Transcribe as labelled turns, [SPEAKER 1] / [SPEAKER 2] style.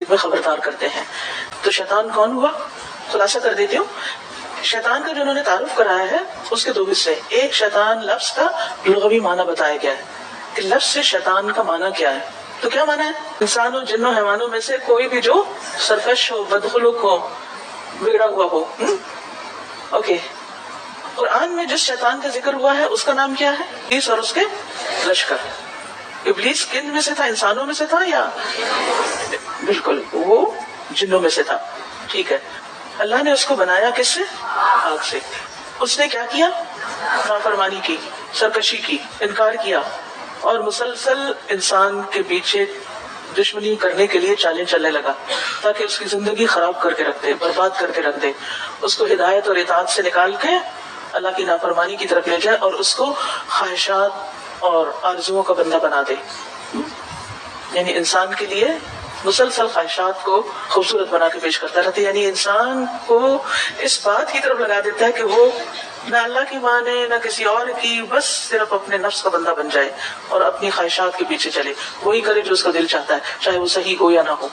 [SPEAKER 1] میں خبردار کرتے ہیں۔ تو شیطان کون ہوا؟ خلاصہ کر دیتی ہوں۔ شیطان کا جو انہوں نے تعارف کرایا ہے اس کے دو حصے۔ ایک شیطان لفظ کا لغوی معنی بتایا گیا ہے کہ لفظ سے شیطان کا معنی کیا ہے۔ تو کیا معنی ہے؟ انسان و جن و حیوانوں میں سے کوئی بھی جو سرکش ہو، بدخلق ہو، بگڑا ہوا ہو۔ اوکے، قرآن میں جس شیطان کا ذکر ہوا ہے اس کا نام کیا ہے؟ ابلیس اور اس کے لشکر۔ ابلیس کن میں سے تھا؟ انسانوں میں سے تھا یا؟ بالکل، وہ جنوں میں سے تھا۔ ٹھیک ہے، اللہ نے اس کو بنایا کس سے؟ آگ سے۔ اس نے کیا کیا؟ نافرمانی کی، سرکشی کی، انکار کیا، اور مسلسل انسان کے پیچھے دشمنی کرنے کے لیے چالیں چلنے لگا تاکہ اس کی زندگی خراب کر کے رکھ دے، برباد کر کے رکھ دے، اس کو ہدایت اور اطاعت سے نکال کے اللہ کی نافرمانی کی طرف لے جائے اور اس کو خواہشات اور آرزوؤں کا بندہ بنا دے۔ یعنی انسان کے لیے مسلسل خواہشات کو خوبصورت بنا کے پیش کرتا رہتا ہے، یعنی انسان کو اس بات کی طرف لگا دیتا ہے کہ وہ نہ اللہ کی مانے نہ کسی اور کی، بس صرف اپنے نفس کا بندہ بن جائے اور اپنی خواہشات کے پیچھے چلے، وہی کرے جو اس کا دل چاہتا ہے، چاہے وہ صحیح ہو یا نہ ہو۔